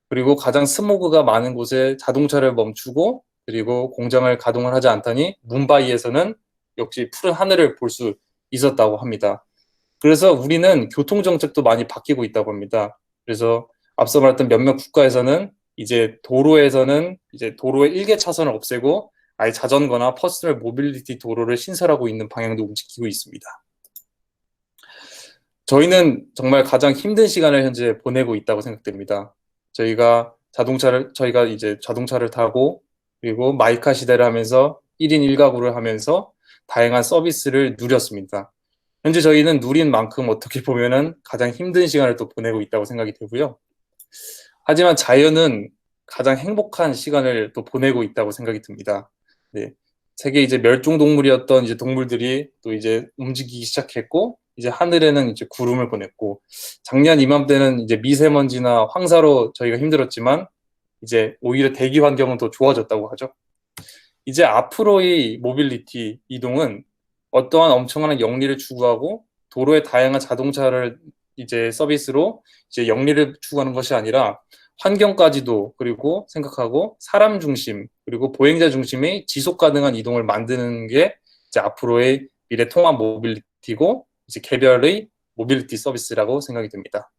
그리고 가장 스모그가 많은 곳에 자동차를 멈추고 그리고 공장을 가동을 하지 않더니 뭄바이에서는 역시 푸른 하늘을 볼 수 있었다고 합니다. 그래서 우리는 교통 정책도 많이 바뀌고 있다고 합니다. 그래서 앞서 말했던 몇몇 국가에서는 이제 도로에서는 이제 도로의 일개 차선을 없애고 아예 자전거나 퍼스널 모빌리티 도로를 신설하고 있는 방향도 움직이고 있습니다. 저희는 정말 가장 힘든 시간을 현재 보내고 있다고 생각됩니다. 저희가 이제 자동차를 타고 그리고 마이카 시대를 하면서 1인 1가구를 하면서 다양한 서비스를 누렸습니다. 현재 저희는 누린 만큼 어떻게 보면은 가장 힘든 시간을 또 보내고 있다고 생각이 되고요. 하지만 자연은 가장 행복한 시간을 또 보내고 있다고 생각이 듭니다. 네. 세계 이제 멸종 동물이었던 이제 동물들이 또 이제 움직이기 시작했고, 이제 하늘에는 이제 구름을 보냈고, 작년 이맘때는 이제 미세먼지나 황사로 저희가 힘들었지만, 이제 오히려 대기 환경은 더 좋아졌다고 하죠. 이제 앞으로의 모빌리티 이동은 어떠한 엄청난 영리를 추구하고 도로에 다양한 자동차를 이제 서비스로 이제 영리를 추구하는 것이 아니라 환경까지도 그리고 생각하고 사람 중심 그리고 보행자 중심의 지속 가능한 이동을 만드는 게 이제 앞으로의 미래 통합 모빌리티고 이제 개별의 모빌리티 서비스라고 생각이 듭니다.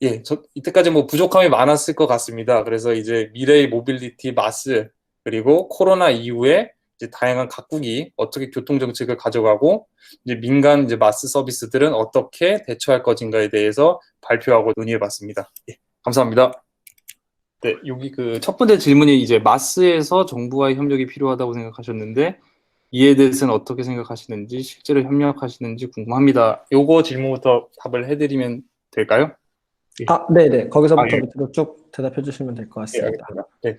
예, 이때까지 뭐 부족함이 많았을 것 같습니다. 그래서 이제 미래의 모빌리티 마스 그리고 코로나 이후에 이제 다양한 각국이 어떻게 교통 정책을 가져가고 이제 민간 이제 마스 서비스들은 어떻게 대처할 것인가에 대해서 발표하고 논의해봤습니다. 예, 감사합니다. 네, 여기 그 첫 번째 질문이 이제 마스에서 정부와의 협력이 필요하다고 생각하셨는데 이에 대해서는 어떻게 생각하시는지 실제로 협력하시는지 궁금합니다. 요거 질문부터 답을 해드리면 될까요? 예. 네네. 거기서부터 예. 밑으로 쭉 대답해 주시면 될 것 예, 같습니다. 알겠습니다. 네.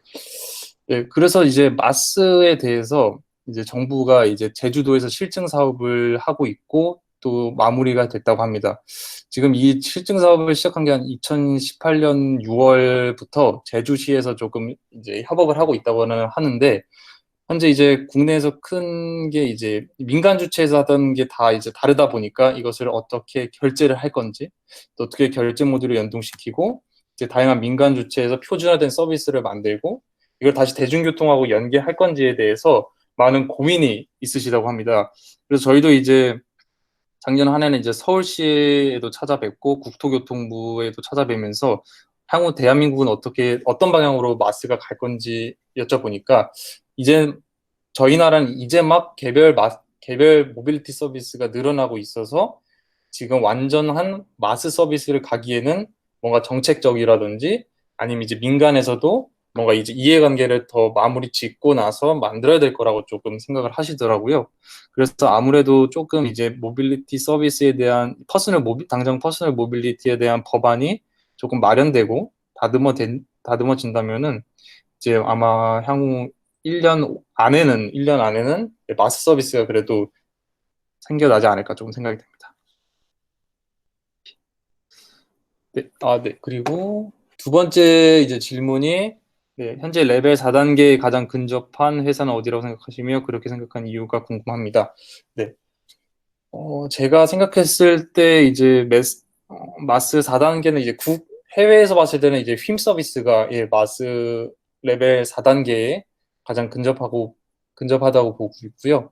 네, 그래서 이제 마스에 대해서 이제 정부가 이제 제주도에서 실증 사업을 하고 있고 또 마무리가 됐다고 합니다. 지금 이 실증 사업을 시작한 게 한 2018년 6월부터 제주시에서 조금 이제 협업을 하고 있다고는 하는데 현재 이제 국내에서 큰 게 이제 민간 주체에서 하던 게 다 이제 다르다 보니까 이것을 어떻게 결제를 할 건지 또 어떻게 결제 모듈을 연동시키고 이제 다양한 민간 주체에서 표준화된 서비스를 만들고 이걸 다시 대중교통하고 연계할 건지에 대해서 많은 고민이 있으시다고 합니다. 그래서 저희도 이제 작년 한 해는 이제 서울시에도 찾아뵙고 국토교통부에도 찾아뵈면서 향후 대한민국은 어떻게 어떤 방향으로 마스가 갈 건지 여쭤보니까 이제 저희 나라는 이제 막 개별 모빌리티 서비스가 늘어나고 있어서 지금 완전한 마스 서비스를 가기에는 뭔가 정책적이라든지 아니면 이제 민간에서도 뭔가 이제 이해관계를 더 마무리 짓고 나서 만들어야 될 거라고 조금 생각을 하시더라고요. 그래서 아무래도 조금 이제 모빌리티 서비스에 대한 당장 퍼스널 모빌리티에 대한 법안이 조금 마련되고 다듬어진다면은 이제 아마 향후 1년 안에는 마스 서비스가 그래도 생겨나지 않을까 조금 생각이 됩니다. 네, 네. 그리고 두 번째 이제 질문이 네, 현재 레벨 4단계에 가장 근접한 회사는 어디라고 생각하시며 그렇게 생각한 이유가 궁금합니다. 네. 제가 생각했을 때 이제 마스 4단계는 이제 해외에서 봤을 때는 이제 휨 서비스가 마스 레벨 4단계에 가장 근접하다고 보고 있고요.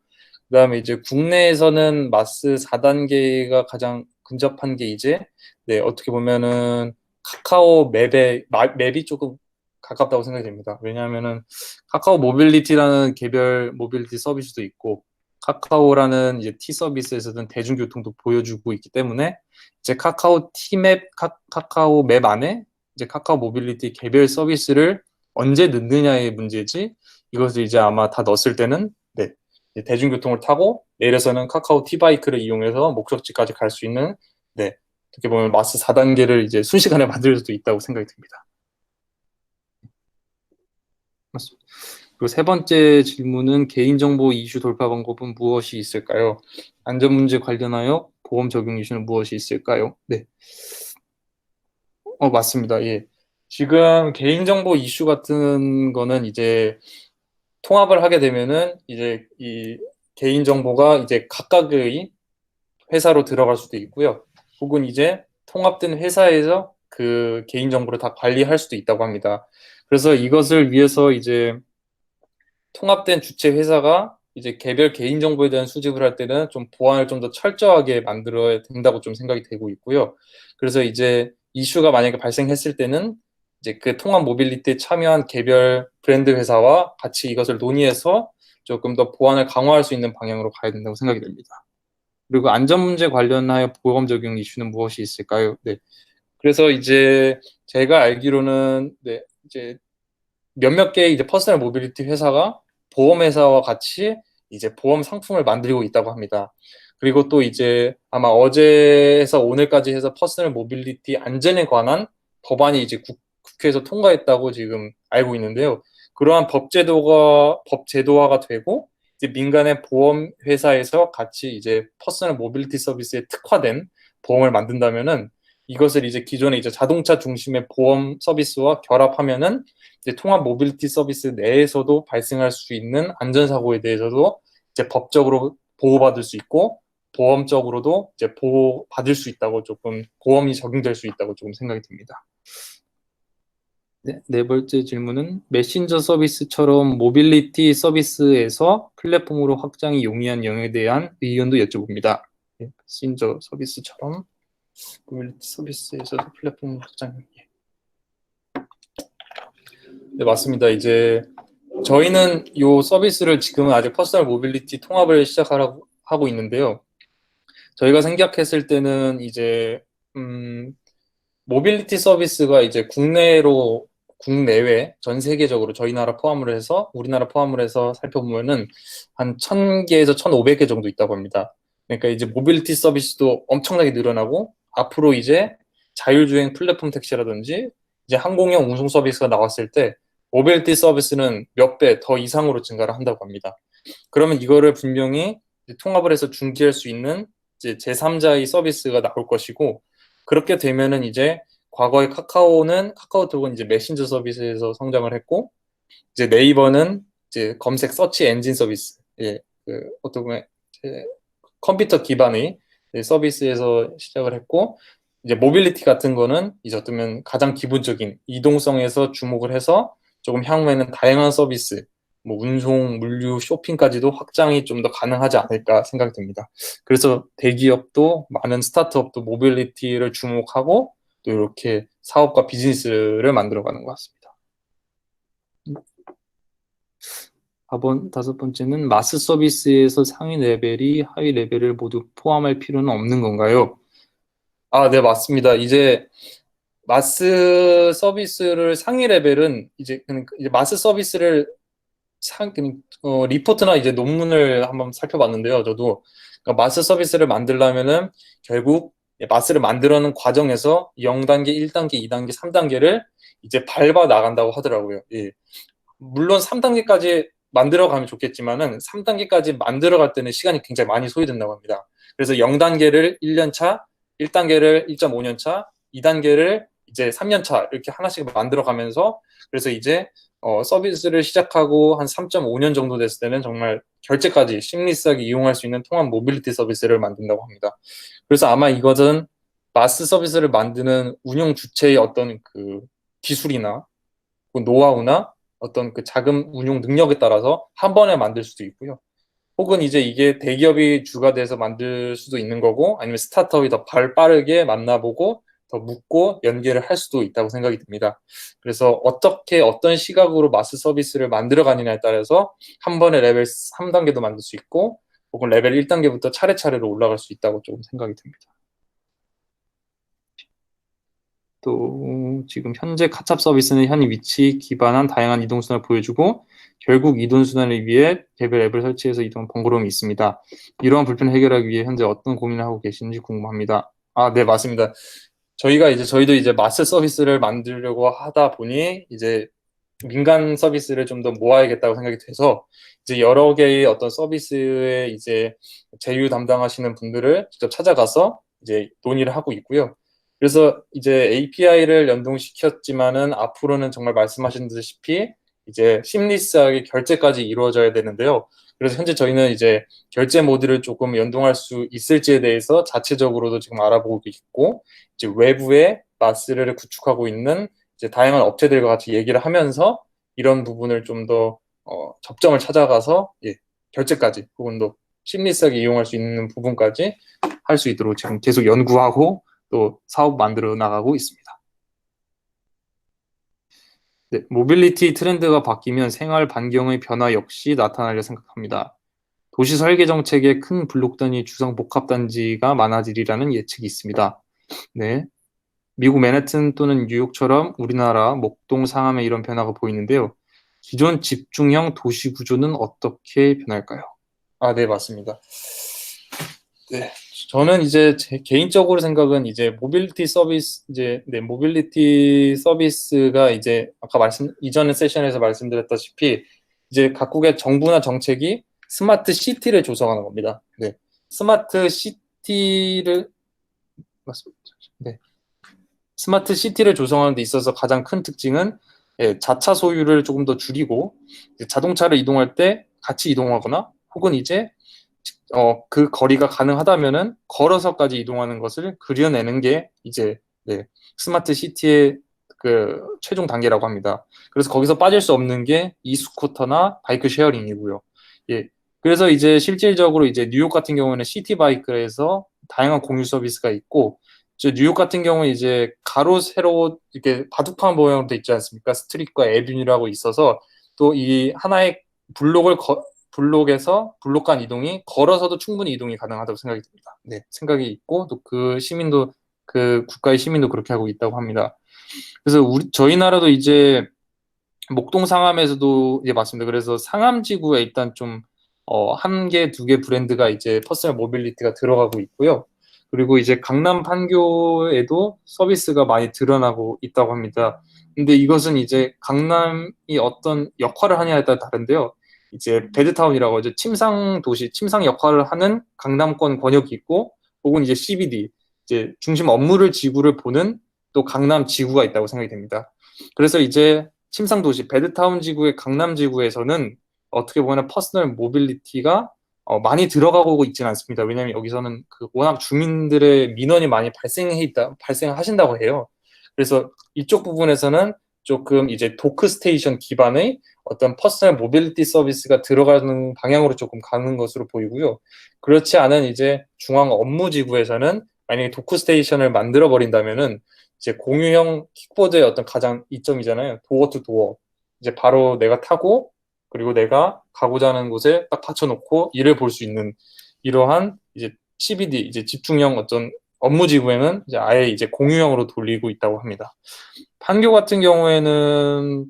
그다음에 이제 국내에서는 마스 4단계가 가장 근접한 게 이제 네, 어떻게 보면은 카카오 맵이 조금 가깝다고 생각이 됩니다. 왜냐하면은 카카오 모빌리티라는 개별 모빌리티 서비스도 있고 카카오라는 이제 T 서비스에서는 대중교통도 보여주고 있기 때문에 이제 카카오 맵 안에 이제 카카오 모빌리티 개별 서비스를 언제 넣느냐의 문제지 이것을 이제 아마 다 넣었을 때는 네, 대중교통을 타고 내려서는 카카오 T바이크를 이용해서 목적지까지 갈 수 있는 네, 어떻게 보면 마스 4단계를 이제 순식간에 만들 수도 있다고 생각이 듭니다. 맞습니다. 그리고 세 번째 질문은 개인정보 이슈 돌파 방법은 무엇이 있을까요? 안전 문제 관련하여 보험 적용 이슈는 무엇이 있을까요? 네. 맞습니다. 예. 지금 개인정보 이슈 같은 거는 이제 통합을 하게 되면은 이제 이 개인정보가 이제 각각의 회사로 들어갈 수도 있고요. 혹은 이제 통합된 회사에서 그 개인정보를 다 관리할 수도 있다고 합니다. 그래서 이것을 위해서 이제 통합된 주체 회사가 이제 개별 개인정보에 대한 수집을 할 때는 좀 보안을 좀 더 철저하게 만들어야 된다고 좀 생각이 되고 있고요. 그래서 이제 이슈가 만약에 발생했을 때는 이제 그 통합 모빌리티에 참여한 개별 브랜드 회사와 같이 이것을 논의해서 조금 더 보안을 강화할 수 있는 방향으로 가야 된다고 생각이 됩니다. 그리고 안전 문제 관련하여 보험 적용 이슈는 무엇이 있을까요? 네. 그래서 이제 제가 알기로는 네, 이제 몇몇 개의 이제 퍼스널 모빌리티 회사가 보험회사와 같이 이제 보험 상품을 만들고 있다고 합니다. 그리고 또 이제 아마 어제에서 오늘까지 해서 퍼스널 모빌리티 안전에 관한 법안이 이제 국회에서 통과했다고 지금 알고 있는데요. 그러한 법 제도화가 되고 이제 민간의 보험 회사에서 같이 이제 퍼스널 모빌리티 서비스에 특화된 보험을 만든다면은 이것을 이제 기존의 이제 자동차 중심의 보험 서비스와 결합하면은 이제 통합 모빌리티 서비스 내에서도 발생할 수 있는 안전사고에 대해서도 이제 법적으로 보호받을 수 있고 보험적으로도 이제 보호받을 수 있다고 조금 보험이 적용될 수 있다고 조금 생각이 듭니다. 네, 네 번째 질문은 메신저 서비스처럼 모빌리티 서비스에서 플랫폼으로 확장이 용이한 영역에 대한 의견도 여쭤봅니다. 네, 메신저 서비스처럼 모빌리티 서비스에서도 플랫폼 확장 용이. 네, 맞습니다. 이제 저희는 이 서비스를 지금은 아직 퍼스널 모빌리티 통합을 시작하고 있는데요. 저희가 생각했을 때는 이제 모빌리티 서비스가 이제 국내외 전 세계적으로 저희 나라 포함을 해서 우리나라 포함을 해서 살펴보면은 한 1,000개에서 1,500개 정도 있다고 합니다. 그러니까 이제 모빌리티 서비스도 엄청나게 늘어나고 앞으로 이제 자율주행 플랫폼 택시라든지 이제 항공형 운송 서비스가 나왔을 때 모빌리티 서비스는 몇 배 더 이상으로 증가를 한다고 합니다. 그러면 이거를 분명히 통합을 해서 중지할 수 있는 이제 제3자의 서비스가 나올 것이고 그렇게 되면은 이제 과거에 카카오톡은 이제 메신저 서비스에서 성장을 했고 이제 네이버는 이제 검색 서치 엔진 서비스 어떻게 보면 컴퓨터 기반의 서비스에서 시작을 했고 이제 모빌리티 같은 거는 이제 어쩌면 가장 기본적인 이동성에서 주목을 해서 조금 향후에는 다양한 서비스 뭐 운송, 물류, 쇼핑까지도 확장이 좀 더 가능하지 않을까 생각이 듭니다. 그래서 대기업도 많은 스타트업도 모빌리티를 주목하고 또 이렇게 사업과 비즈니스를 만들어가는 것 같습니다. 5번째는 마스 서비스에서 상위 레벨이 하위 레벨을 모두 포함할 필요는 없는 건가요? 네, 맞습니다. 이제 마스 서비스를 상위 레벨은 이제 마스 서비스를 리포트나 이제 논문을 한번 살펴봤는데요. 저도 그러니까 마스 서비스를 만들려면은 결국 마스를 만들어는 과정에서 0단계, 1단계, 2단계, 3단계를 이제 밟아 나간다고 하더라고요. 예. 물론 3단계까지 만들어 가면 좋겠지만은 3단계까지 만들어 갈 때는 시간이 굉장히 많이 소요된다고 합니다. 그래서 0단계를 1년 차, 1단계를 1.5년 차, 2단계를 이제 3년 차 이렇게 하나씩 만들어 가면서 그래서 이제 서비스를 시작하고 한 3.5년 정도 됐을 때는 정말 결제까지 심리스하게 이용할 수 있는 통합 모빌리티 서비스를 만든다고 합니다. 그래서 아마 이것은 마스 서비스를 만드는 운영 주체의 어떤 그 기술이나 노하우나 어떤 그 자금 운용 능력에 따라서 한 번에 만들 수도 있고요. 혹은 이제 이게 대기업이 주가 돼서 만들 수도 있는 거고 아니면 스타트업이 더 빠르게 만나보고 더 묻고 연계를 할 수도 있다고 생각이 듭니다. 그래서 어떻게 어떤 시각으로 마스 서비스를 만들어 가느냐에 따라서 한 번에 레벨 3단계도 만들 수 있고 혹은 레벨 1단계부터 차례차례로 올라갈 수 있다고 조금 생각이 듭니다. 또 지금 현재 카찹 서비스는 현 위치 기반한 다양한 이동수단을 보여주고 결국 이동수단을 위해 개별 앱을 설치해서 이동 번거로움이 있습니다. 이러한 불편을 해결하기 위해 현재 어떤 고민을 하고 계신지 궁금합니다. 네, 맞습니다. 저희도 이제 마스 서비스를 만들려고 하다 보니 이제 민간 서비스를 좀 더 모아야겠다고 생각이 돼서 이제 여러 개의 어떤 서비스에 이제 제휴 담당하시는 분들을 직접 찾아가서 이제 논의를 하고 있고요. 그래서 이제 API를 연동시켰지만은 앞으로는 정말 말씀하신 듯이 이제 심리스하게 결제까지 이루어져야 되는데요. 그래서 현재 저희는 이제 결제 모드를 조금 연동할 수 있을지에 대해서 자체적으로도 지금 알아보고 있고, 이제 외부에 마스를 구축하고 있는 이제 다양한 업체들과 같이 얘기를 하면서 이런 부분을 좀 더 접점을 찾아가서 결제까지 혹은 또 심리스하게 이용할 수 있는 부분까지 할 수 있도록 지금 계속 연구하고 또 사업 만들어 나가고 있습니다. 네, 모빌리티 트렌드가 바뀌면 생활 반경의 변화 역시 나타나려 생각합니다. 도시 설계 정책에 큰 블록 단위 주상 복합 단지가 많아지리라는 예측이 있습니다. 네, 미국 맨해튼 또는 뉴욕처럼 우리나라 목동, 상암에 이런 변화가 보이는데요. 기존 집중형 도시 구조는 어떻게 변할까요? 네, 맞습니다. 네, 저는 이제 제 개인적으로 생각은 이제 모빌리티 서비스가 이제 아까 이전 세션에서 말씀드렸다시피 이제 각국의 정부나 정책이 스마트 시티를 조성하는 겁니다. 네, 스마트 시티를 맞습니다. 네, 스마트 시티를 조성하는 데 있어서 가장 큰 특징은 자차 소유를 조금 더 줄이고 자동차를 이동할 때 같이 이동하거나 혹은 이제 그 거리가 가능하다면은 걸어서까지 이동하는 것을 그려내는 게 이제 네, 스마트 시티의 그 최종 단계라고 합니다. 그래서 거기서 빠질 수 없는 게 이스쿠터나 바이크 쉐어링이고요. 예. 그래서 이제 실질적으로 이제 뉴욕 같은 경우에는 시티 바이크에서 다양한 공유 서비스가 있고, 이제 뉴욕 같은 경우는 이제 가로 세로 이렇게 바둑판 모양으로 돼 있지 않습니까? 스트릿과 에비뉴라고 있어서 또 이 하나의 블록을 블록에서 블록 간 이동이 걸어서도 충분히 이동이 가능하다고 생각이 듭니다. 네, 생각이 있고 또 그 시민도 그 국가의 시민도 그렇게 하고 있다고 합니다. 그래서 저희 나라도 이제 목동 상암에서도 이제 맞습니다. 그래서 상암 지구에 일단 좀 한 개, 두 개 브랜드가 이제 퍼스널 모빌리티가 들어가고 있고요. 그리고 이제 강남 판교에도 서비스가 많이 드러나고 있다고 합니다. 근데 이것은 이제 강남이 어떤 역할을 하냐에 따라 다른데요. 이제 베드타운이라고 이제 침상 도시, 침상 역할을 하는 강남권 권역이 있고, 혹은 이제 CBD, 이제 중심 업무를 지구를 보는 또 강남 지구가 있다고 생각이 됩니다. 그래서 이제 침상 도시, 베드타운 지구의 강남 지구에서는 어떻게 보면 퍼스널 모빌리티가 많이 들어가고 있지는 않습니다. 왜냐하면 여기서는 그 워낙 주민들의 민원이 많이 발생하신다고 해요. 그래서 이쪽 부분에서는 조금 이제 도크 스테이션 기반의 어떤 퍼스널 모빌리티 서비스가 들어가는 방향으로 조금 가는 것으로 보이고요. 그렇지 않은 이제 중앙 업무 지구에서는 만약에 도크 스테이션을 만들어 버린다면은 이제 공유형 킥보드의 어떤 가장 이점이잖아요. 도어 투 도어. 이제 바로 내가 타고 그리고 내가 가고자 하는 곳에 딱 받쳐놓고 일을 볼 수 있는 이러한 이제 CBD 이제 집중형 어떤 업무 지구에는 이제 아예 이제 공유형으로 돌리고 있다고 합니다. 판교 같은 경우에는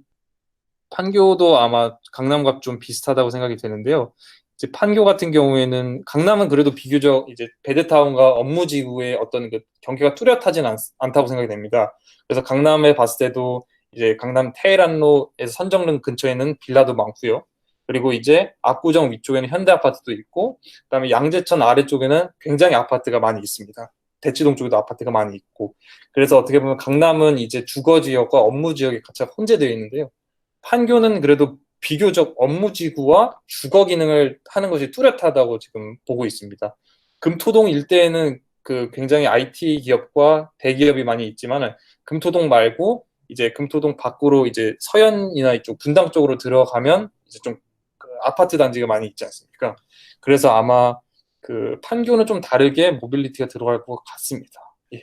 판교도 아마 강남과 좀 비슷하다고 생각이 되는데요. 이제 판교 같은 경우에는 강남은 그래도 비교적 이제 베드타운과 업무지구의 어떤 그 경계가 뚜렷하진 않다고 생각이 됩니다. 그래서 강남에 봤을 때도 이제 강남 테헤란로에서 선정릉 근처에는 빌라도 많고요. 그리고 이제 압구정 위쪽에는 현대 아파트도 있고, 그다음에 양재천 아래쪽에는 굉장히 아파트가 많이 있습니다. 대치동 쪽에도 아파트가 많이 있고, 그래서 어떻게 보면 강남은 이제 주거 지역과 업무 지역이 같이 혼재되어 있는데요. 판교는 그래도 비교적 업무지구와 주거 기능을 하는 것이 뚜렷하다고 지금 보고 있습니다. 금토동 일대에는 그 굉장히 IT 기업과 대기업이 많이 있지만 금토동 말고 이제 금토동 밖으로 이제 서현이나 이쪽 분당 쪽으로 들어가면 이제 좀그 아파트 단지가 많이 있지 않습니까? 그래서 아마 그 판교는 좀 다르게 모빌리티가 들어갈 것 같습니다. 예.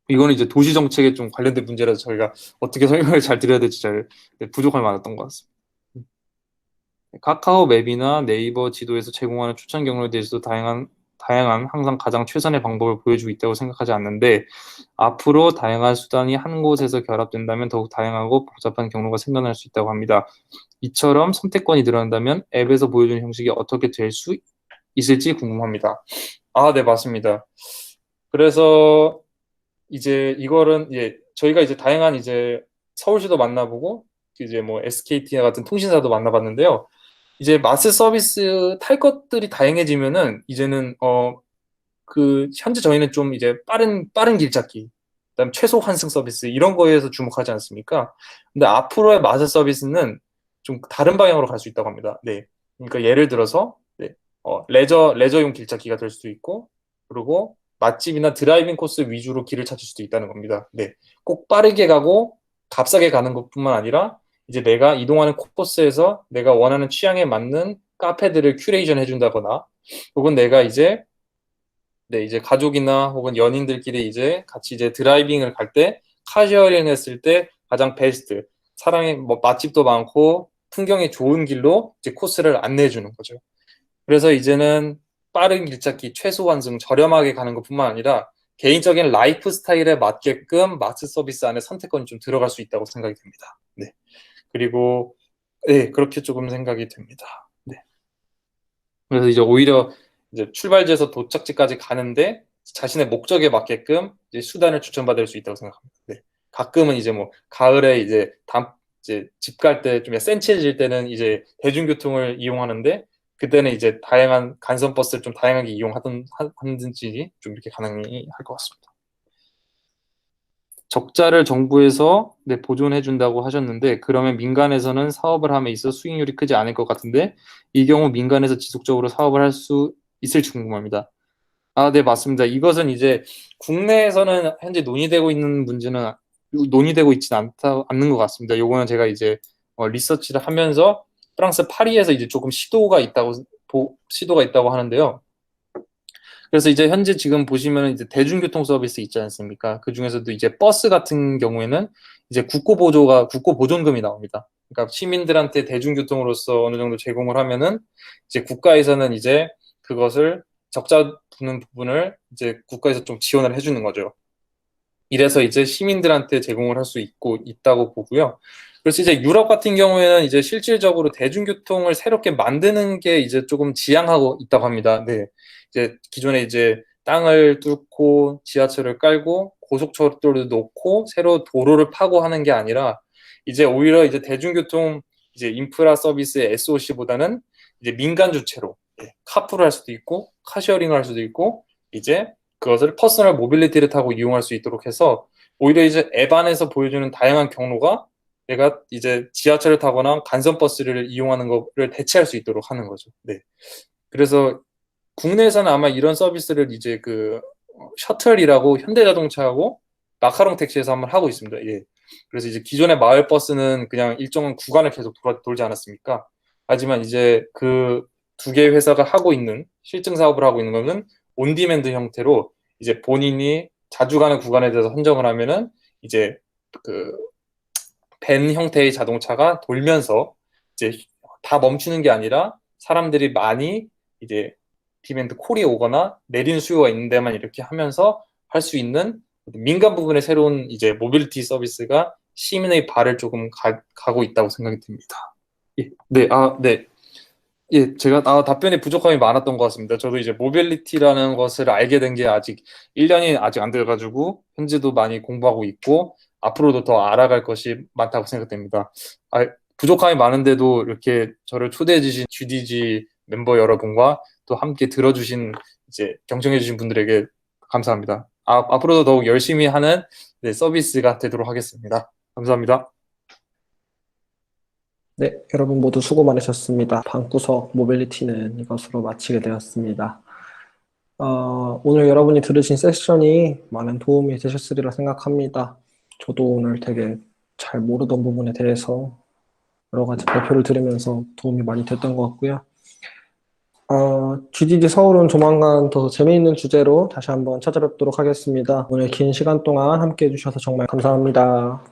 이거는 이제 도시 정책에 좀 관련된 문제라서 저희가 어떻게 설명을 잘 드려야 될지 잘 부족함이 많았던 것 같습니다. 카카오 맵이나 네이버 지도에서 제공하는 추천 경로에 대해서도 다양한 항상 가장 최선의 방법을 보여주고 있다고 생각하지 않는데, 앞으로 다양한 수단이 한 곳에서 결합된다면 더욱 다양하고 복잡한 경로가 생겨날 수 있다고 합니다. 이처럼 선택권이 늘어난다면 앱에서 보여주는 형식이 어떻게 될 수 있을지 궁금합니다. 아, 네, 맞습니다. 그래서 이제 이거는 저희가 이제 다양한 이제 서울시도 만나보고 이제 뭐 SKT 같은 통신사도 만나봤는데요. 이제 마스 서비스 탈 것들이 다양해지면은 이제는 그 현재 저희는 좀 이제 빠른 길찾기, 그다음 최소 환승 서비스 이런 거에서 주목하지 않습니까? 근데 앞으로의 마스 서비스는 좀 다른 방향으로 갈 수 있다고 합니다. 네. 그러니까 예를 들어서 네. 레저용 길찾기가 될 수도 있고, 그리고 맛집이나 드라이빙 코스 위주로 길을 찾을 수도 있다는 겁니다. 네. 꼭 빠르게 가고 값싸게 가는 것뿐만 아니라 이제 내가 이동하는 코스에서 내가 원하는 취향에 맞는 카페들을 큐레이션 해준다거나, 혹은 내가 이제 이제 가족이나 혹은 연인들끼리 이제 같이 이제 드라이빙을 갈 때 카쉐어링 했을 때 가장 베스트 사랑의 뭐 맛집도 많고 풍경이 좋은 길로 이제 코스를 안내해 주는 거죠. 그래서 이제는 빠른 길찾기, 최소 환승, 저렴하게 가는 것뿐만 아니라 개인적인 라이프 스타일에 맞게끔 마스 서비스 안에 선택권이 좀 들어갈 수 있다고 생각이 됩니다. 네. 그리고 네, 그렇게 조금 생각이 됩니다. 네. 그래서 이제 오히려 이제 출발지에서 도착지까지 가는데 자신의 목적에 맞게끔 이제 수단을 추천받을 수 있다고 생각합니다. 네. 가끔은 이제 뭐 가을에 이제 집 갈 때 좀 센치해질 때는 이제 대중교통을 이용하는데, 그때는 이제 다양한 간선 버스를 좀 다양하게 이용하든지 좀 이렇게 가능할 것 같습니다. 적자를 정부에서 네, 보존해 준다고 하셨는데 그러면 민간에서는 사업을 함에 있어 수익률이 크지 않을 것 같은데 이 경우 민간에서 지속적으로 사업을 할 수 있을지 궁금합니다. 아, 네, 맞습니다. 이것은 이제 국내에서는 현재 논의되고 있는 문제는 논의되고 있지는 않는 것 같습니다. 요거는 제가 이제 리서치를 하면서 프랑스 파리에서 이제 조금 시도가 있다고 하는데요. 그래서 이제 현재 지금 보시면 이제 대중교통 서비스 있지 않습니까? 그 중에서도 이제 버스 같은 경우에는 이제 국고 보존금이 나옵니다. 그러니까 시민들한테 대중교통으로서 어느 정도 제공을 하면은 이제 국가에서는 이제 그것을 적자 부는 부분을 이제 국가에서 좀 지원을 해주는 거죠. 이래서 이제 시민들한테 제공을 할 수 있다고 보고요. 그래서 이제 유럽 같은 경우에는 이제 실질적으로 대중교통을 새롭게 만드는 게 이제 조금 지향하고 있다고 합니다. 네. 이제 기존에 이제 땅을 뚫고 지하철을 깔고 고속철도를 놓고 새로 도로를 파고 하는 게 아니라 이제 오히려 이제 대중교통 이제 인프라 서비스의 SOC보다는 이제 민간 주체로 카풀을 할 수도 있고 카시어링을 할 수도 있고 이제 그것을 퍼스널 모빌리티를 타고 이용할 수 있도록 해서 오히려 이제 앱 안에서 보여주는 다양한 경로가 내가 이제 지하철을 타거나 간선버스를 이용하는 거를 대체할 수 있도록 하는 거죠. 네. 그래서 국내에서는 아마 이런 서비스를 이제 셔틀이라고 현대자동차하고 마카롱 택시에서 한번 하고 있습니다. 예. 그래서 이제 기존의 마을 버스는 그냥 일정한 구간을 계속 돌지 않았습니까? 하지만 이제 그 두 개의 회사가 하고 있는 실증 사업을 하고 있는 거는 온디맨드 형태로 이제 본인이 자주 가는 구간에 대해서 선정을 하면은 이제 그 밴 형태의 자동차가 돌면서 이제 다 멈추는 게 아니라 사람들이 많이 이제 디맨드 콜이 오거나 내리는 수요가 있는 데만 이렇게 하면서 할 수 있는 민간 부분의 새로운 이제 모빌리티 서비스가 시민의 발을 조금 가고 있다고 생각이 듭니다. 예, 네, 네. 예, 제가 답변에 부족함이 많았던 것 같습니다. 저도 이제 모빌리티라는 것을 알게 된 게 아직 1년이 아직 안 돼가지고 현재도 많이 공부하고 있고 앞으로도 더 알아갈 것이 많다고 생각됩니다. 부족함이 많은데도 이렇게 저를 초대해 주신 GDG 멤버 여러분과 또 함께 들어주신 이제 경청해 주신 분들에게 감사합니다. 앞으로도 더욱 열심히 하는 네, 서비스가 되도록 하겠습니다. 감사합니다. 네, 여러분 모두 수고 많으셨습니다. 방구석 모빌리티는 이것으로 마치게 되었습니다. 오늘 여러분이 들으신 세션이 많은 도움이 되셨으리라 생각합니다. 저도 오늘 되게 잘 모르던 부분에 대해서 여러 가지 발표를 들으면서 도움이 많이 됐던 것 같고요. GDG 서울은 조만간 더 재미있는 주제로 다시 한번 찾아뵙도록 하겠습니다. 오늘 긴 시간 동안 함께 해주셔서 정말 감사합니다.